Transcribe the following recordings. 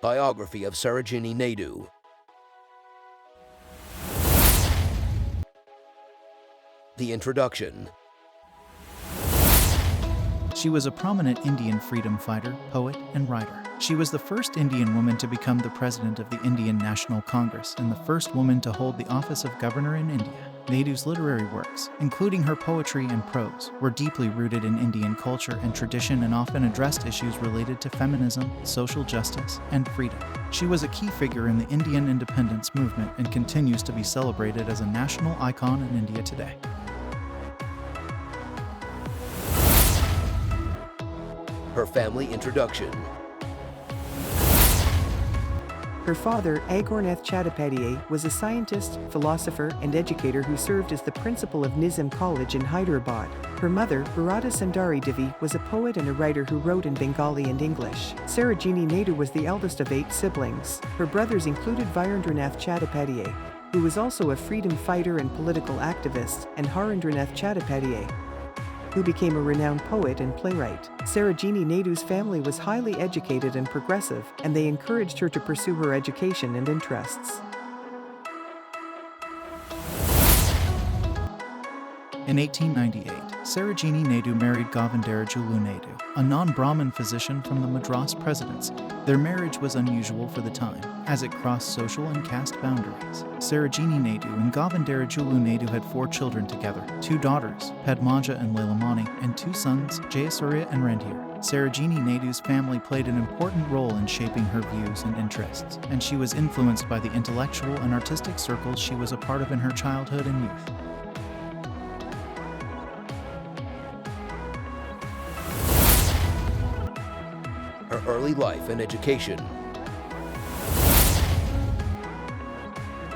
Biography of Sarojini Naidu. The introduction. She was a prominent Indian freedom fighter, poet, and writer. She was the first Indian woman to become the president of the Indian National Congress and the first woman to hold the office of governor in India. Naidu's literary works, including her poetry and prose, were deeply rooted in Indian culture and tradition and often addressed issues related to feminism, social justice, and freedom. She was a key figure in the Indian independence movement and continues to be celebrated as a national icon in India today. Her family introduction. Her father, Agornath Chattopadhyay, was a scientist, philosopher, and educator who served as the principal of Nizam College in Hyderabad. Her mother, Bharata Sundari Devi, was a poet and a writer who wrote in Bengali and English. Sarojini Naidu was the eldest of 8 siblings. Her brothers included Virendranath Chattopadhyay, who was also a freedom fighter and political activist, and Harendranath Chattopadhyay, who became a renowned poet and playwright. Sarojini Naidu's family was highly educated and progressive, and they encouraged her to pursue her education and interests. In 1898, Sarojini Naidu married Govindarajulu Naidu, a non-Brahmin physician from the Madras Presidency. Their marriage was unusual for the time, as it crossed social and caste boundaries. Sarojini Naidu and Govindarajulu Naidu had 4 children together, 2 daughters, Padmaja and Lailamani, and 2 sons, Jayasurya and Randhir. Sarojini Naidu's family played an important role in shaping her views and interests, and she was influenced by the intellectual and artistic circles she was a part of in her childhood and youth. Her early life and education.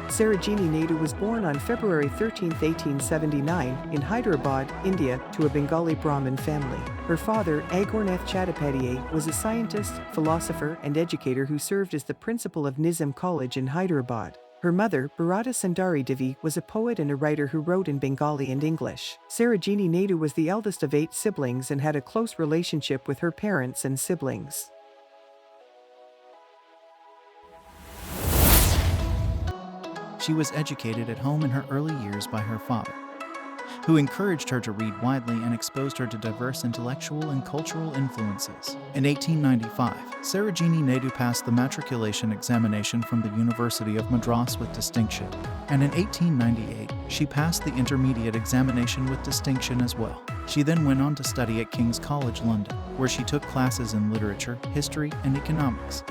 Sarojini Naidu was born on February 13, 1879, in Hyderabad, India, to a Bengali Brahmin family. Her father, Agornath Chattopadhyay, was a scientist, philosopher, and educator who served as the principal of Nizam College in Hyderabad. Her mother, Bharata Sundari Devi, was a poet and a writer who wrote in Bengali and English. Sarojini Naidu was the eldest of 8 siblings and had a close relationship with her parents and siblings. She was educated at home in her early years by her father, who encouraged her to read widely and exposed her to diverse intellectual and cultural influences. In 1895, Sarojini Naidu passed the matriculation examination from the University of Madras with distinction, and in 1898, she passed the intermediate examination with distinction as well. She then went on to study at King's College London, where she took classes in literature, history, and economics.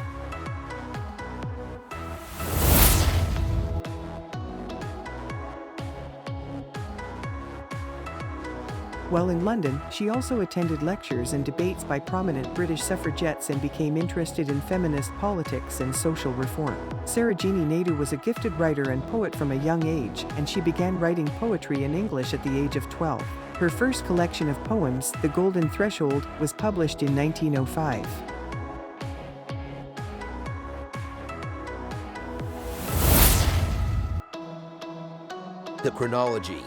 While in London, she also attended lectures and debates by prominent British suffragettes and became interested in feminist politics and social reform. Sarojini Naidu was a gifted writer and poet from a young age, and she began writing poetry in English at the age of 12. Her first collection of poems, The Golden Threshold, was published in 1905. The chronology.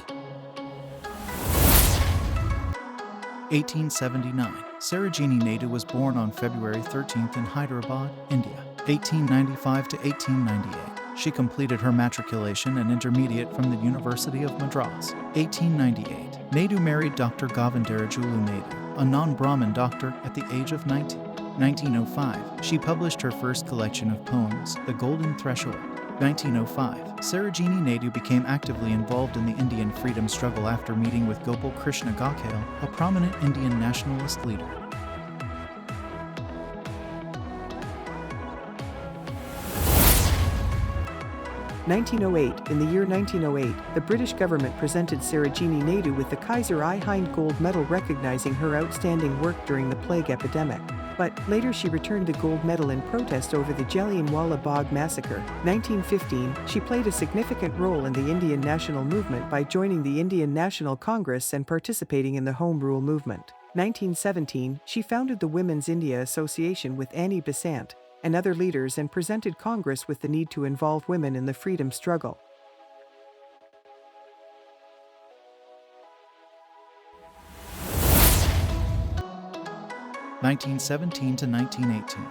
1879. Sarojini Naidu was born on February 13th in Hyderabad, India. 1895 to 1898. She completed her matriculation and intermediate from the University of Madras. 1898. Naidu married Dr. Govindarajulu Naidu, a non-Brahmin doctor, at the age of 19. 1905. She published her first collection of poems, The Golden Threshold. 1905. Sarojini Naidu became actively involved in the Indian freedom struggle after meeting with Gopal Krishna Gokhale, a prominent Indian nationalist leader. In the year 1908, the British government presented Sarojini Naidu with the Kaiser-i-Hind Gold Medal recognizing her outstanding work during the plague epidemic. But later she returned the gold medal in protest over the Jallianwala Bagh massacre. 1915, she played a significant role in the Indian national movement by joining the Indian National Congress and participating in the Home Rule movement. 1917, she founded the Women's India Association with Annie Besant and other leaders and presented Congress with the need to involve women in the freedom struggle. 1917 to 1918.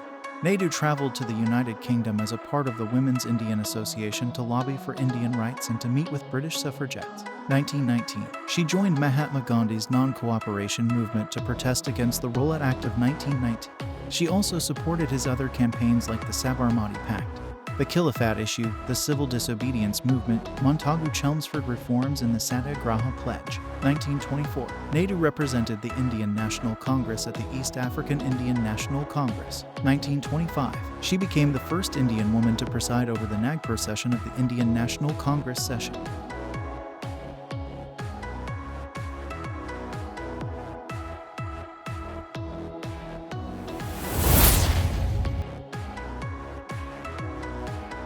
Naidu traveled to the United Kingdom as a part of the Women's Indian Association to lobby for Indian rights and to meet with British suffragettes. 1919, she joined Mahatma Gandhi's non-cooperation movement to protest against the Rowlatt Act of 1919. She also supported his other campaigns like the Sabarmati Pact, the Khilafat issue, the civil disobedience movement, Montagu Chelmsford reforms, and the Satyagraha Pledge. 1924, Naidu represented the Indian National Congress at the East African Indian National Congress. 1925, she became the first Indian woman to preside over the Nagpur session of the Indian National Congress session.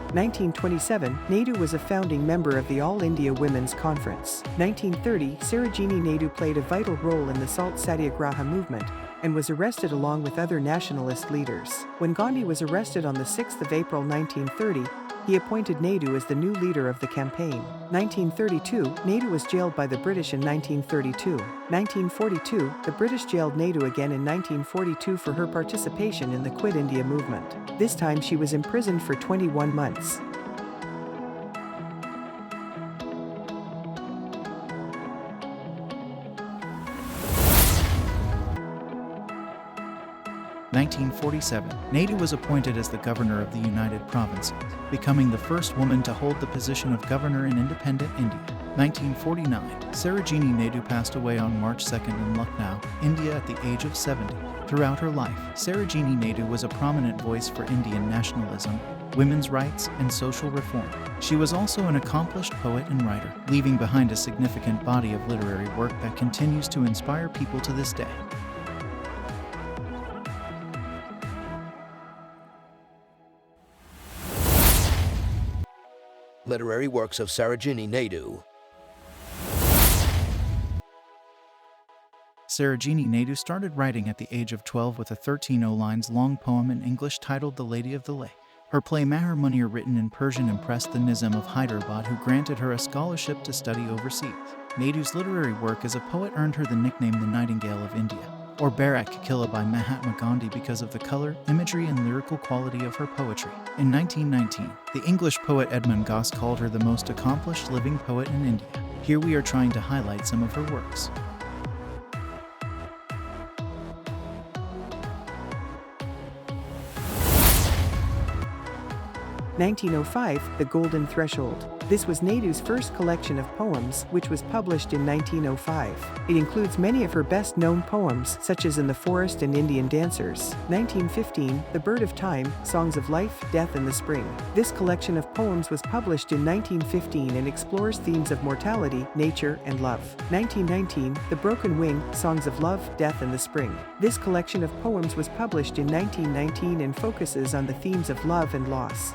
In 1927, Naidu was a founding member of the All India Women's Conference. 1930, Sarojini Naidu played a vital role in the Salt Satyagraha movement and was arrested along with other nationalist leaders. When Gandhi was arrested on the 6th of April 1930, he appointed Naidu as the new leader of the campaign. 1932, Naidu was jailed by the British in 1932. 1942, the British jailed Naidu again in 1942 for her participation in the Quit India movement. This time she was imprisoned for 21 months. In 1947, Naidu was appointed as the governor of the United Provinces, becoming the first woman to hold the position of governor in independent India. 1949, Sarojini Naidu passed away on March 2nd in Lucknow, India at the age of 70. Throughout her life, Sarojini Naidu was a prominent voice for Indian nationalism, women's rights, and social reform. She was also an accomplished poet and writer, leaving behind a significant body of literary work that continues to inspire people to this day. Literary works of Sarojini Naidu. Sarojini Naidu started writing at the age of 12 with a 13-lines long poem in English titled The Lady of the Lake. Her play Mahar Munir, written in Persian, impressed the Nizam of Hyderabad, who granted her a scholarship to study overseas. Naidu's literary work as a poet earned her the nickname the Nightingale of India, or Barak Killa by Mahatma Gandhi, because of the color, imagery, and lyrical quality of her poetry. In 1919, the English poet Edmund Gosse called her the most accomplished living poet in India. Here we are trying to highlight some of her works. 1905, The Golden Threshold. This was Naidu's first collection of poems, which was published in 1905. It includes many of her best-known poems, such as In the Forest and Indian Dancers. 1915, The Bird of Time, Songs of Life, Death and the Spring. This collection of poems was published in 1915 and explores themes of mortality, nature, and love. 1919, The Broken Wing, Songs of Love, Death and the Spring. This collection of poems was published in 1919 and focuses on the themes of love and loss.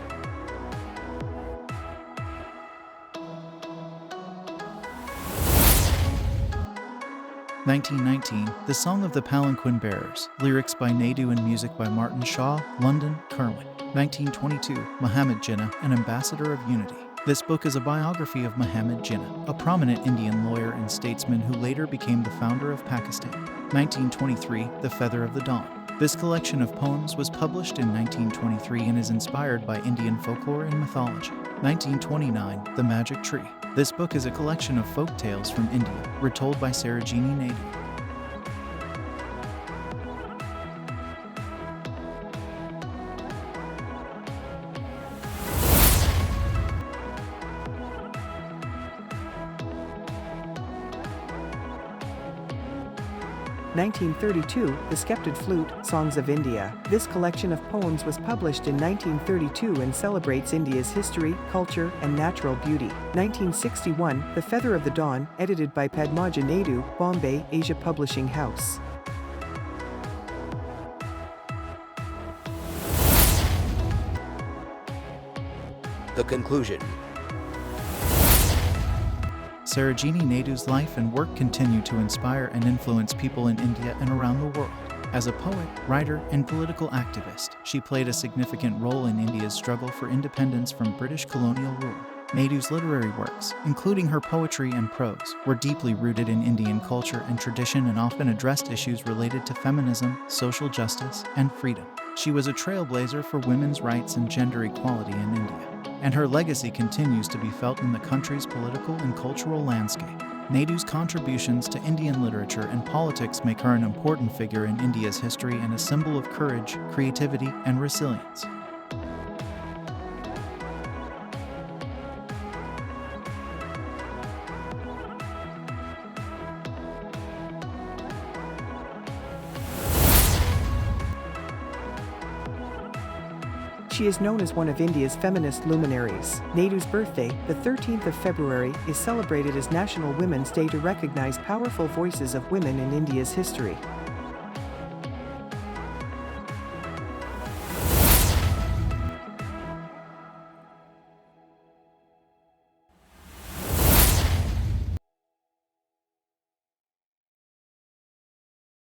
1919, The Song of the Palanquin Bearers, lyrics by Naidu and music by Martin Shaw, London, Kerwin. 1922, Muhammad Jinnah, An Ambassador of Unity. This book is a biography of Muhammad Jinnah, a prominent Indian lawyer and statesman who later became the founder of Pakistan. 1923, The Feather of the Dawn. This collection of poems was published in 1923 and is inspired by Indian folklore and mythology. 1929, The Magic Tree. This book is a collection of folk tales from India, retold by Sarojini Naidu. In 1932, The Sceptred Flute, Songs of India. This collection of poems was published in 1932 and celebrates India's history, culture, and natural beauty. 1961, The Feather of the Dawn, edited by Padmaja Naidu, Bombay, Asia Publishing House. The conclusion. Sarojini Naidu's life and work continue to inspire and influence people in India and around the world. As a poet, writer, and political activist, she played a significant role in India's struggle for independence from British colonial rule. Naidu's literary works, including her poetry and prose, were deeply rooted in Indian culture and tradition and often addressed issues related to feminism, social justice, and freedom. She was a trailblazer for women's rights and gender equality in India, and her legacy continues to be felt in the country's political and cultural landscape. Naidu's contributions to Indian literature and politics make her an important figure in India's history and a symbol of courage, creativity, and resilience. She is known as one of India's feminist luminaries. Naidu's birthday, the 13th of February, is celebrated as National Women's Day to recognize powerful voices of women in India's history.